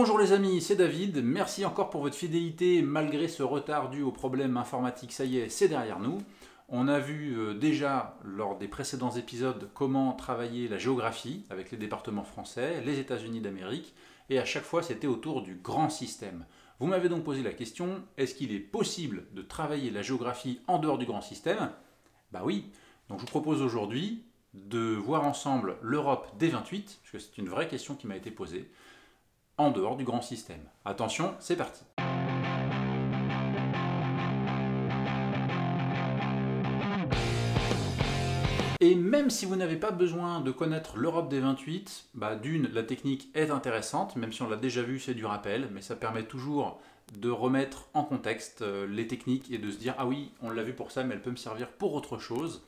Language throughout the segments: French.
Bonjour les amis, c'est David, merci encore pour votre fidélité malgré ce retard dû aux problèmes informatiques, ça y est, c'est derrière nous. On a vu déjà lors des précédents épisodes comment travailler la géographie avec les départements français, les États-Unis d'Amérique, et à chaque fois c'était autour du grand système. Vous m'avez donc posé la question, est-ce qu'il est possible de travailler la géographie en dehors du grand système? Bah oui, donc je vous propose aujourd'hui de voir ensemble l'Europe des 28, parce que c'est une vraie question qui m'a été posée, en dehors du grand système. Attention, c'est parti. Et même si vous n'avez pas besoin de connaître l'Europe des 28, d'une, la technique est intéressante, même si on l'a déjà vu, c'est du rappel, mais ça permet toujours de remettre en contexte les techniques et de se dire « Ah oui, on l'a vu pour ça, mais elle peut me servir pour autre chose ».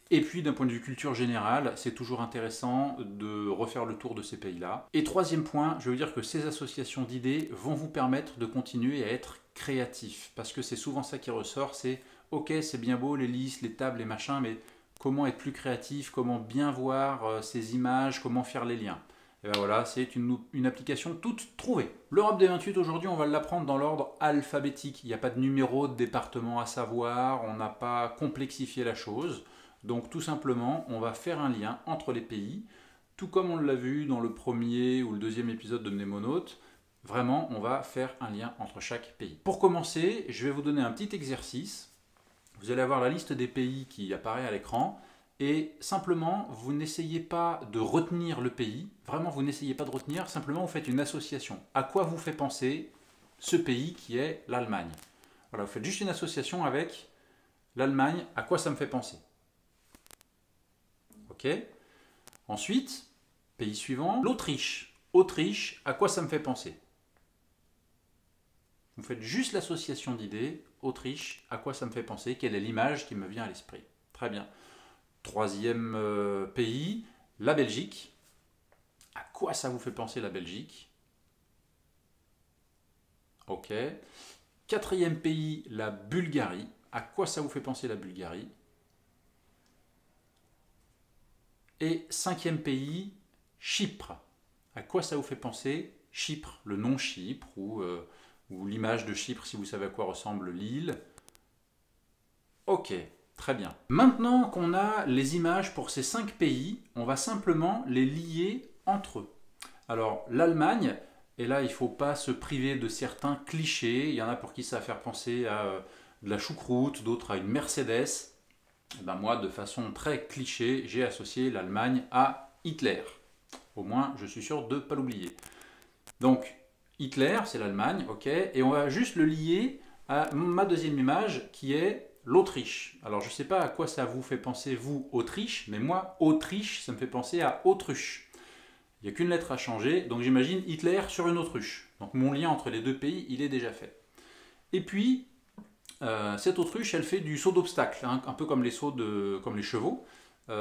Et puis d'un point de vue culture générale, c'est toujours intéressant de refaire le tour de ces pays-là. Et troisième point, je veux dire que ces associations d'idées vont vous permettre de continuer à être créatif. Parce que c'est souvent ça qui ressort, c'est « Ok, c'est bien beau, les listes, les tables, les machins, mais comment être plus créatif, comment bien voir ces images, comment faire les liens ?» Et bien voilà, c'est une application toute trouvée. L'Europe des 28 aujourd'hui, on va l'apprendre dans l'ordre alphabétique. Il n'y a pas de numéro de département à savoir, on n'a pas complexifié la chose. Donc tout simplement, on va faire un lien entre les pays, tout comme on l'a vu dans le premier ou le deuxième épisode de Mnémonautes. Vraiment, on va faire un lien entre chaque pays. Pour commencer, je vais vous donner un petit exercice. Vous allez avoir la liste des pays qui apparaît à l'écran. Et simplement, vous n'essayez pas de retenir le pays. Vraiment, vous n'essayez pas de retenir. Simplement, vous faites une association. À quoi vous fait penser ce pays qui est l'Allemagne? Voilà, vous faites juste une association avec l'Allemagne. À quoi ça me fait penser? Ok. Ensuite, pays suivant, l'Autriche. Autriche, à quoi ça me fait penser? Vous faites juste l'association d'idées. Autriche, à quoi ça me fait penser? Quelle est l'image qui me vient à l'esprit? Très bien. Troisième pays, la Belgique. À quoi ça vous fait penser la Belgique? Ok. Quatrième pays, la Bulgarie. À quoi ça vous fait penser la Bulgarie? Et cinquième pays, Chypre. À quoi ça vous fait penser Chypre, le nom Chypre ou l'image de Chypre si vous savez à quoi ressemble l'île. Ok, très bien. Maintenant qu'on a les images pour ces 5 pays, on va simplement les lier entre eux. Alors l'Allemagne, et là il ne faut pas se priver de certains clichés, il y en a pour qui ça va faire penser à de la choucroute, d'autres à une Mercedes. Moi, de façon très cliché, j'ai associé l'Allemagne à Hitler. Au moins, je suis sûr de ne pas l'oublier. Donc, Hitler, c'est l'Allemagne, ok, et on va juste le lier à ma deuxième image, qui est l'Autriche. Alors, je ne sais pas à quoi ça vous fait penser, vous, Autriche, mais moi, Autriche, ça me fait penser à autruche. Il n'y a qu'une lettre à changer, donc j'imagine Hitler sur une autruche. Donc, mon lien entre les deux pays, il est déjà fait. Et puis, cette autruche, elle fait du saut d'obstacle, hein, un peu comme les sauts comme les chevaux,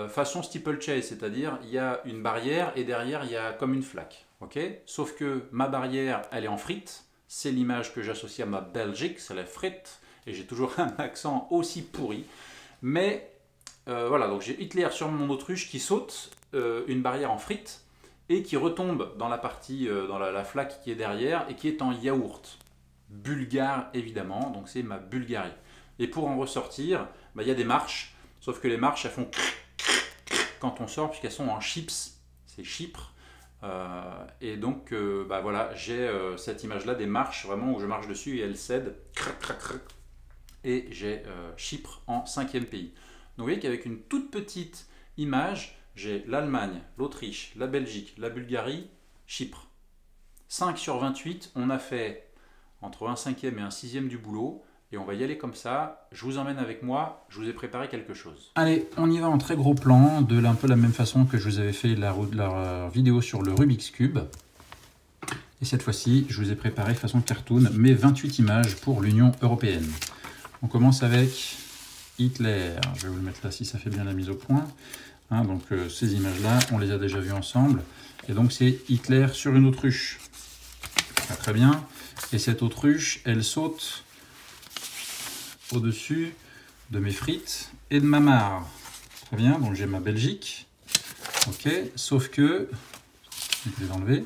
façon steeplechase, c'est-à-dire il y a une barrière et derrière il y a comme une flaque. Okay, sauf que ma barrière, elle est en frite, c'est l'image que j'associe à ma Belgique, c'est la frite, et j'ai toujours un accent aussi pourri. Mais voilà, donc j'ai Hitler sur mon autruche qui saute une barrière en frite et qui retombe dans la partie, dans la flaque qui est derrière et qui est en yaourt. Bulgare évidemment, donc c'est ma Bulgarie. Et pour en ressortir, il y a des marches, sauf que les marches elles font quand on sort puisqu'elles sont en chips, c'est Chypre. Et donc voilà, j'ai cette image là des marches vraiment où je marche dessus et elles cèdent, et j'ai Chypre en 5e pays. Donc vous voyez qu'avec une toute petite image, j'ai l'Allemagne, l'Autriche, la Belgique, la Bulgarie, Chypre. 5 sur 28, on a fait entre un 5e et un 6e du boulot, et on va y aller comme ça. Je vous emmène avec moi, je vous ai préparé quelque chose. Allez, on y va en très gros plan, de un peu la même façon que je vous avais fait la vidéo sur le Rubik's Cube. Et cette fois-ci, je vous ai préparé façon cartoon mes 28 images pour l'Union européenne. On commence avec Hitler. Je vais vous le mettre là si ça fait bien la mise au point. Hein, donc ces images-là, on les a déjà vues ensemble. Et donc c'est Hitler sur une autruche. Ah, très bien. Et cette autruche, elle saute au-dessus de mes frites et de ma mare. Très bien, donc j'ai ma Belgique. Ok, sauf que, je vais l'enlever.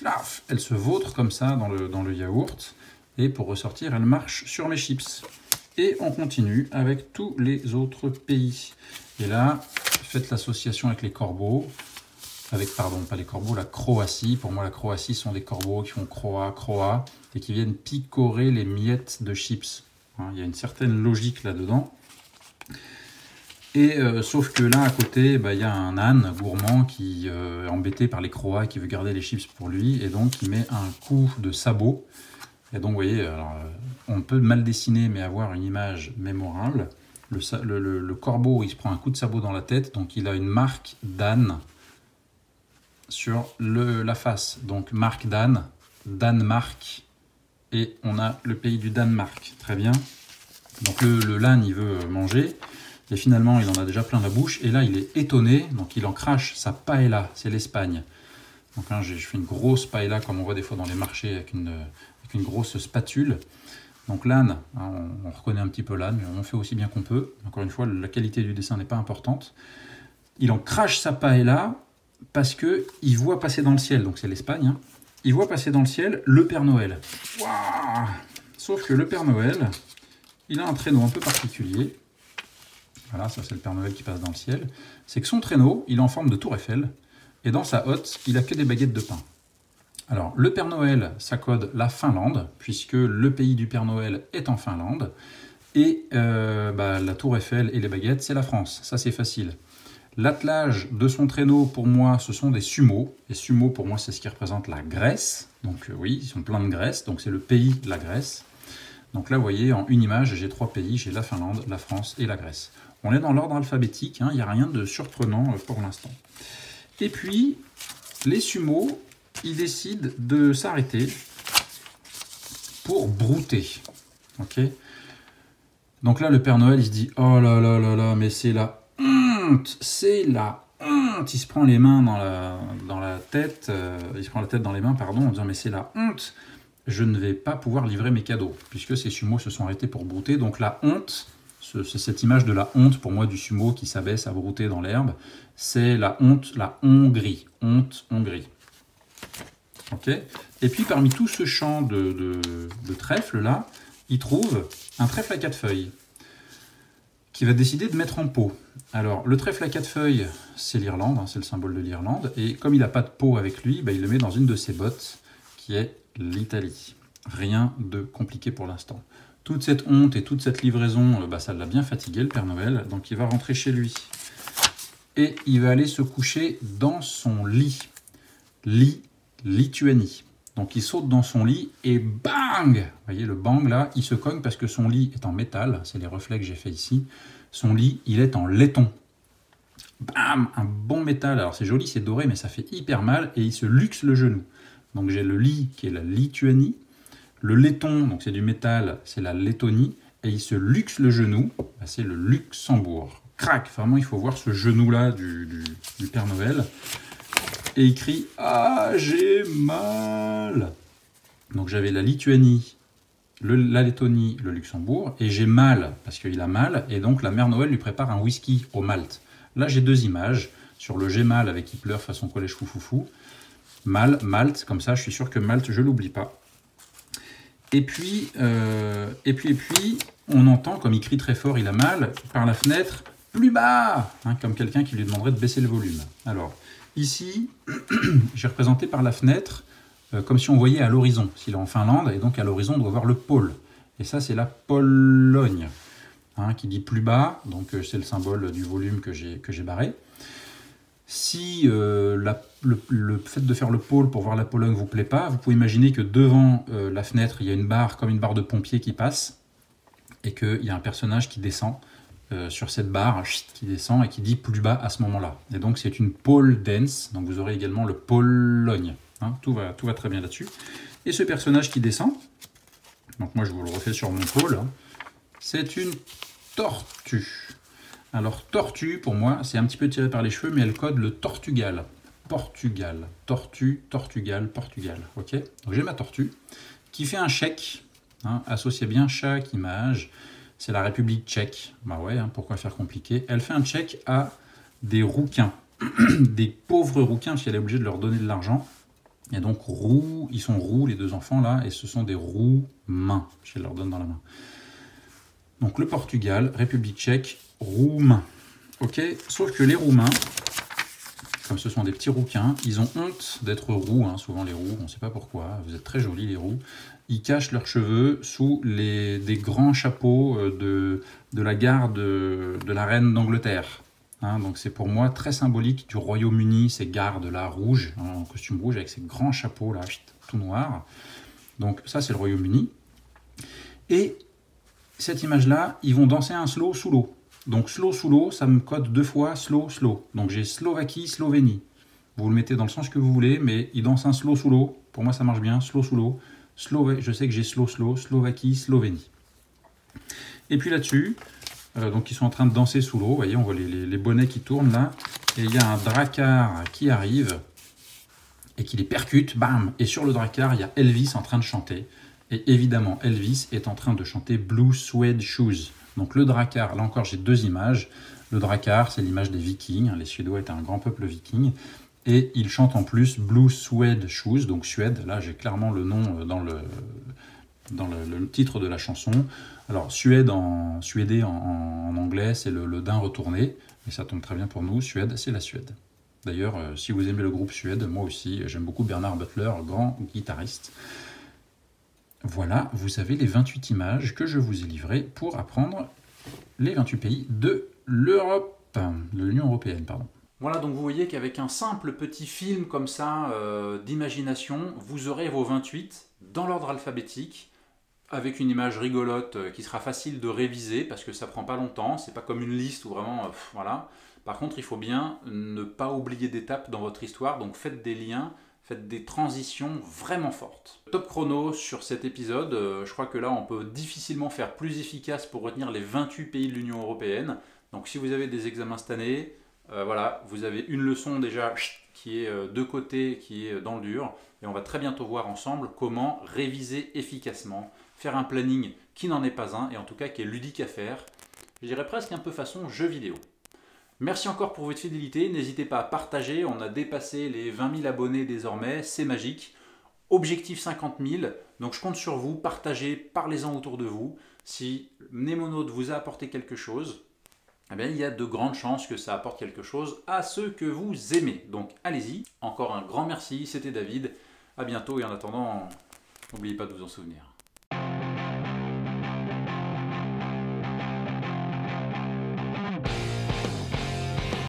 plaf, elle se vautre comme ça dans le yaourt. Et pour ressortir, elle marche sur mes chips. Et on continue avec tous les autres pays. Et là, faites l'association avec les corbeaux. Avec, pardon, pas les corbeaux, la Croatie. Pour moi, la Croatie sont des corbeaux qui font croa, croa, et qui viennent picorer les miettes de chips. Hein, il y a une certaine logique là-dedans. Et sauf que là, à côté, il y a un âne gourmand qui est embêté par les croas, qui veut garder les chips pour lui, et donc il met un coup de sabot. Et donc, vous voyez, alors, on peut mal dessiner, mais avoir une image mémorable. Le corbeau, il se prend un coup de sabot dans la tête, donc il a une marque d'âne sur la face. Donc, marque d'âne, Danemark, et on a le pays du Danemark. Très bien. Donc, l'âne, il veut manger, et finalement, il en a déjà plein la bouche, et là, il est étonné, donc il en crache sa paella, c'est l'Espagne. Donc, hein, je fais une grosse paella, comme on voit des fois dans les marchés, avec une grosse spatule. Donc l'âne, hein, on reconnaît un petit peu l'âne, mais on fait aussi bien qu'on peut. Encore une fois, la qualité du dessin n'est pas importante. Il en crache sa paella parce qu'il voit passer dans le ciel, donc c'est l'Espagne, hein, il voit passer dans le ciel le Père Noël. Waouh! Sauf que le Père Noël, il a un traîneau un peu particulier. Voilà, ça c'est le Père Noël qui passe dans le ciel. C'est que son traîneau, il est en forme de tour Eiffel, et dans sa hotte, il n'a que des baguettes de pain. Alors, le Père Noël, ça code la Finlande, puisque le pays du Père Noël est en Finlande. Et la tour Eiffel et les baguettes, c'est la France. Ça, c'est facile. L'attelage de son traîneau, pour moi, ce sont des sumo. Et sumo, pour moi, c'est ce qui représente la Grèce. Donc oui, ils sont pleins de Grèce. Donc c'est le pays, la Grèce. Donc là, vous voyez, en une image, j'ai 3 pays. J'ai la Finlande, la France et la Grèce. On est dans l'ordre alphabétique. Hein, il n'y a rien de surprenant pour l'instant. Et puis, les sumo, ils décident de s'arrêter pour brouter. Ok. Donc là, le Père Noël, il se dit « Oh là là là là, mais c'est la honte, c'est la honte !» Il se prend les mains dans la tête, il se prend la tête dans les mains, pardon, en disant « Mais c'est la honte, je ne vais pas pouvoir livrer mes cadeaux, puisque ces sumo se sont arrêtés pour brouter. » Donc la honte, c'est cette image de la honte, pour moi, du sumo qui s'abaisse à brouter dans l'herbe, c'est la honte, la Hongrie. Honte, Hongrie. Ok. Et puis parmi tout ce champ de trèfle là, il trouve un trèfle à 4 feuilles qui va décider de mettre en pot. Alors le trèfle à 4 feuilles, c'est l'Irlande, hein, c'est le symbole de l'Irlande, et comme il n'a pas de pot avec lui, il le met dans une de ses bottes qui est l'Italie. Rien de compliqué pour l'instant. Toute cette honte et toute cette livraison, ça l'a bien fatigué le Père Noël, donc il va rentrer chez lui. Et il va aller se coucher dans son lit. Lit Lituanie. Donc il saute dans son lit et bang! Vous voyez le bang là, il se cogne parce que son lit est en métal, c'est les reflets que j'ai fait ici. Son lit, il est en laiton. Bam! Un bon métal, alors c'est joli, c'est doré, mais ça fait hyper mal et il se luxe le genou. Donc j'ai le lit qui est la Lituanie, le laiton, donc c'est du métal, c'est la Lettonie, et il se luxe le genou, c'est le Luxembourg. Crac! Vraiment, il faut voir ce genou là du Père Noël. Et il crie « Ah, j'ai mal !» Donc j'avais la Lituanie, la Lettonie, le Luxembourg, et j'ai mal, parce qu'il a mal, et donc la mère Noël lui prépare un whisky au malt. Là j'ai 2 images, sur le j'ai mal avec il pleure façon collège foufoufou, mal, malt, comme ça je suis sûr que malt je l'oublie pas. Et puis, on entend, comme il crie très fort, il a mal, par la fenêtre, plus bas, hein, comme quelqu'un qui lui demanderait de baisser le volume. Alors, ici, j'ai représenté par la fenêtre, comme si on voyait à l'horizon. S'il est en Finlande, et donc à l'horizon, on doit voir le pôle. Et ça, c'est la Pologne, hein, qui dit plus bas, donc c'est le symbole du volume que j'ai barré. Si le fait de faire le pôle pour voir la Pologne ne vous plaît pas, vous pouvez imaginer que devant la fenêtre, il y a une barre, comme une barre de pompier qui passe, et qu'il y a un personnage qui descend sur cette barre, qui descend et qui dit plus bas à ce moment-là. Et donc c'est une pole dance, donc vous aurez également le Pologne. Hein, tout va très bien là-dessus. Et ce personnage qui descend, donc moi je vous le refais sur mon pôle, hein, c'est une tortue. Alors tortue, pour moi, c'est un petit peu tiré par les cheveux, mais elle code le Tortugal. Portugal, tortue, Tortugal, Portugal. Ok. Donc j'ai ma tortue qui fait un chèque. Hein, associez bien chaque image. C'est la République tchèque. Bah ouais, hein, pourquoi faire compliqué? Elle fait un chèque à des rouquins, des pauvres rouquins, parce qu'elle est obligée de leur donner de l'argent. Et donc roux, ils sont roux les deux enfants là, et ce sont des Roumains. Je leur donne dans la main. Donc le Portugal, République tchèque, Roumains. Ok, sauf que les Roumains, comme ce sont des petits rouquins, ils ont honte d'être roux, hein. Souvent les roux, on ne sait pas pourquoi, vous êtes très jolis les roux, ils cachent leurs cheveux sous des grands chapeaux de la garde de la reine d'Angleterre. Hein, donc c'est pour moi très symbolique du Royaume-Uni, ces gardes-là rouges, hein, en costume rouge, avec ces grands chapeaux là, tout noirs. Donc ça c'est le Royaume-Uni. Et cette image-là, ils vont danser un slow sous l'eau. Donc slow sous l'eau, ça me code 2 fois slow, slow. Donc j'ai Slovaquie, Slovénie. Vous le mettez dans le sens que vous voulez, mais ils dansent un slow sous l'eau. Pour moi ça marche bien, slow sous l'eau. Je sais que j'ai slow, slow, Slovaquie, Slovénie. Et puis là-dessus, donc ils sont en train de danser sous l'eau. Vous voyez, on voit les bonnets qui tournent là. Et il y a un drakkar qui arrive et qui les percute, bam. Et sur le drakkar, il y a Elvis en train de chanter. Et évidemment, Elvis est en train de chanter Blue Suede Shoes. Donc le drakkar, là encore j'ai 2 images. Le drakkar, c'est l'image des Vikings. Les Suédois étaient un grand peuple viking. Et il chante en plus Blue Suede Shoes, donc Suède. Là j'ai clairement le nom dans le titre de la chanson. Alors suédé en anglais, c'est le daim retourné. Et ça tombe très bien pour nous. Suède, c'est la Suède. D'ailleurs, si vous aimez le groupe Suède, moi aussi, j'aime beaucoup Bernard Butler, grand guitariste. Voilà, vous avez les 28 images que je vous ai livrées pour apprendre les 28 pays de l'Europe, de l'Union européenne, pardon. Voilà, donc vous voyez qu'avec un simple petit film comme ça d'imagination, vous aurez vos 28 dans l'ordre alphabétique, avec une image rigolote qui sera facile de réviser parce que ça prend pas longtemps, c'est pas comme une liste où vraiment, voilà. Par contre, il faut bien ne pas oublier d'étapes dans votre histoire, donc faites des liens, faites des transitions vraiment fortes. Top chrono sur cet épisode, je crois que là on peut difficilement faire plus efficace pour retenir les 28 pays de l'Union européenne. Donc si vous avez des examens cette année, voilà, vous avez une leçon déjà qui est de côté, qui est dans le dur, et on va très bientôt voir ensemble comment réviser efficacement, faire un planning qui n'en est pas un, et en tout cas qui est ludique à faire, je dirais presque un peu façon jeu vidéo. Merci encore pour votre fidélité, n'hésitez pas à partager, on a dépassé les 20 000 abonnés désormais, c'est magique. Objectif 50 000, donc je compte sur vous, partagez, parlez-en autour de vous. Si Mnemonautes vous a apporté quelque chose, eh bien, il y a de grandes chances que ça apporte quelque chose à ceux que vous aimez. Donc allez-y, encore un grand merci, c'était David, à bientôt et en attendant, n'oubliez pas de vous en souvenir.